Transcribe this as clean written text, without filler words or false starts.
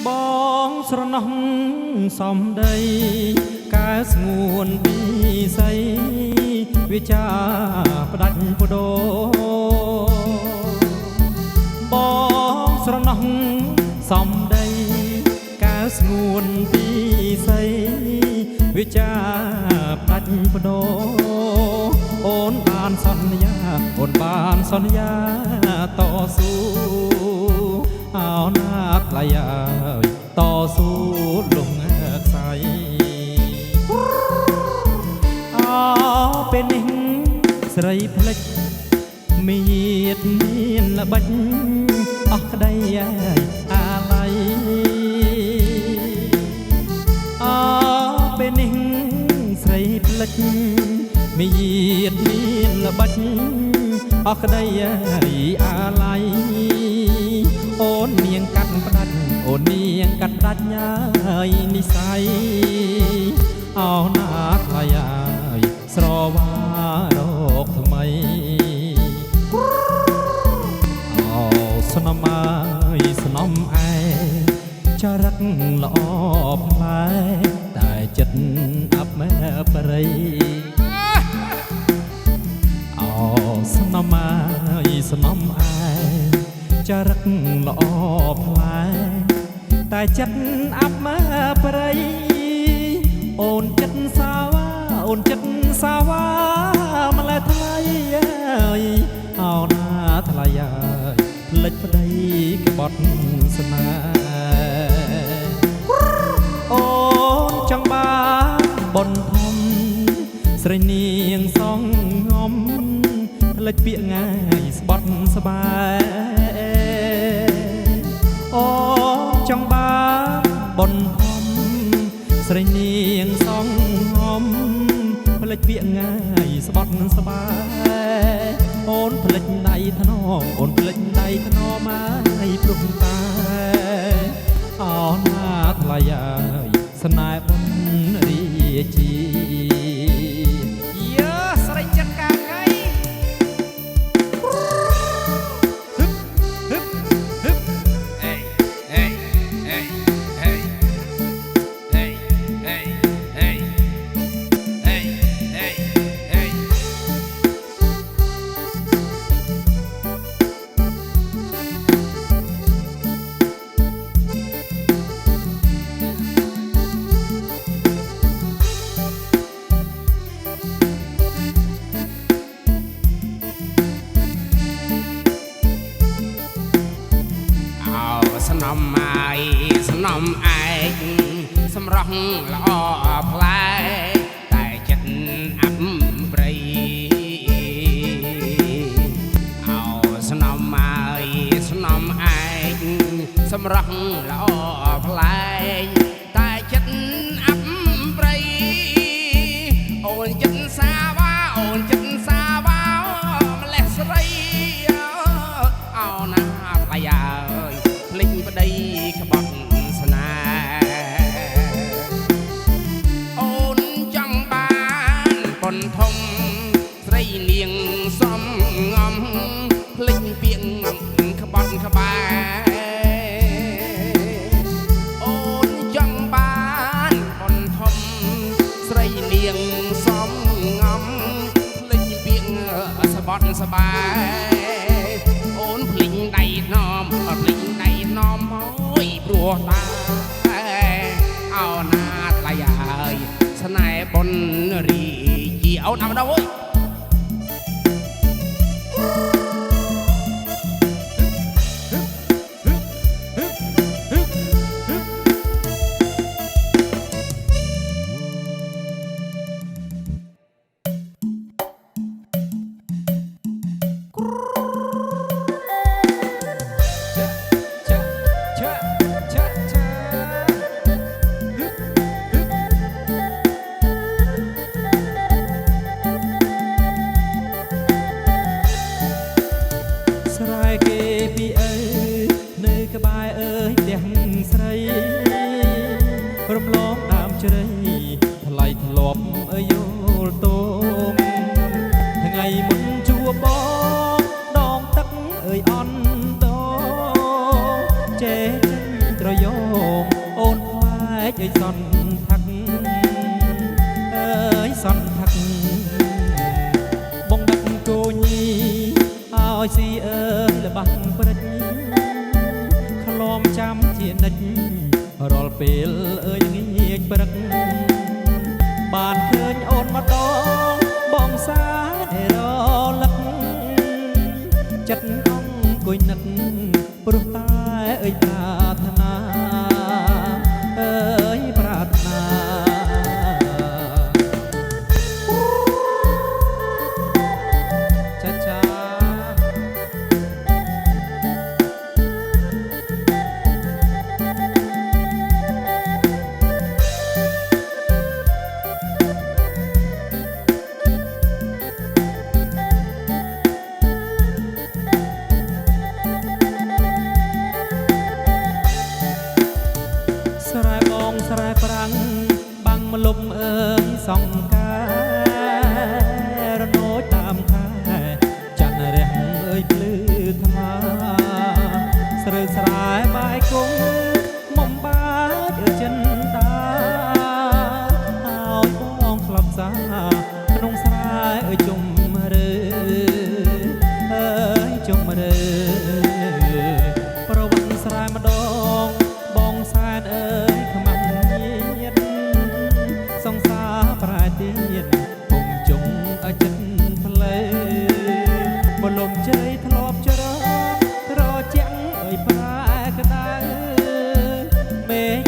បងស្រណោះសំដីកើស្ងួនពីស័យវិចាផ្ដាច់បដោបងស្រណោះសំដីកើស្ងួនពីស័យវិចាផ្ដាច់បដោអូនបានសន្យាអូនបានសន្យាតស៊ូអោណាថ្លៃអើយតស៊ូលងខ្សែអោពេលនេះស្រីផ្លិចមានល្បិចអស់ក្តីអាឡ័យអោពេលនេះស្រីផ្លិចមានល្បិចអស់ក្តីអាឡ័យអូននាងកាត់ផ្ដាច់អូននាងកាត់ផ្ដាច់ញ៉ាយនិស័យអោណាថ្លៃអើយស្រវារកថ្មីអោស្នំអើយស្នំឯចរិតល្អផ្លែតែចិត្តអាប់មែប្រៃអោស្នំអើយស្នំឯចរិតល្អផ្លែតែចិត្តអាប់មើប្រៃអូនចិត្តសាវាអូនចិត្តសាវាម្លេះថ្លៃអើយអោណាថ្លៃអើយផ្លិចប្តីក្បត់ស្នេហ៍អូនចង់បានបុណ្យធំស្រីនាងសងងំផ្លិចពាក្យងាយស្បត់ស្បែអូចង់បានបុណ្យធំស្រីនាងសងងំផ្លិចពាក្យងាយស្បត់ស្បែអូនផ្លិចដៃថ្នមអូនផ្លិចដៃថ្នមឲ្យព្រំតែអោណាថ្លៃអើយស្នេហ៍បុណ្យរាជាយើស្រីចិត្តកាងៃស្នំអាយស្នំឯកសម្រស់ល្អផ្លែតែចិត្តអាប់ប្រៃអោស្នំអាយស្នំឯកសម្រស់ល្អផ្លែតែចិត្តអាប់ប្រៃអូនចិត្តសាវាអូនចិត្តសាវាម្លេះស្រីអោណាថ្លៃអើយភ្លេចប្តីក្បត់ស្នេហ៍អូនចង់បានបុណ្យធំស្រីនាងសំងំភ្លេចពាក្យក្បត់ក្បែអូនចង់បានបុណ្យធំស្រីនាងសំងំភ្លេចពាក្យស្បត់ស្បែអូនភ្លេចដៃថ្នមភ្លេចដៃថ្នមហើយព្រោះតាអោណាថ្លៃអើយស្នេហ៍បុណ្យរីជាអូនเอาមកដល់អើយគេពីអើនៅក្បែរអើយផ្ទះស្រីរំលងដើមជ្រៃថ្លៃធ្លាប់អើយយល់ទងថ្ងៃមុនជួបបងដងទឹកអើយអន់ដងចេះ ត្រយងអូនខ្លាចអើយសន់ថាក់អើយសន់ថាក់បងដឹកគោញីឲ្យស៊ីអើយល្បាស់ព្រិចខ្លមចាំជានិច្ចរាល់ពេលអើយងាយព្រឹកបានឃើញអូនម្ដងបងសាឲ្យរលឹកចិត្តអង្គុយនឹកព្រោះតែអើយប្រាថ្នាអើយប្រាថ្នាចាចាស្រែបងស្រែប្រាំងបាំងម្លុំអើយសងការណូចតាមខែច័ន្ទរះអើយភ្លឺថ្មាស្រូវស្រែបាយគង់មុំបាទអើចិនតាឲ្យបងក្លប់សាក្នុងស្រែអើយជុំរើអើយជុំរើប្រវត្តិស្រែម្ដងបងសែនអើយខ្មាំងញៀតសង្សារប្រែទៀតពុំជុំអើចិត្តផ្លេបលំជ័យធ្លាប់ច្រត្រជាក់អើយប្រែក្តៅមេឃ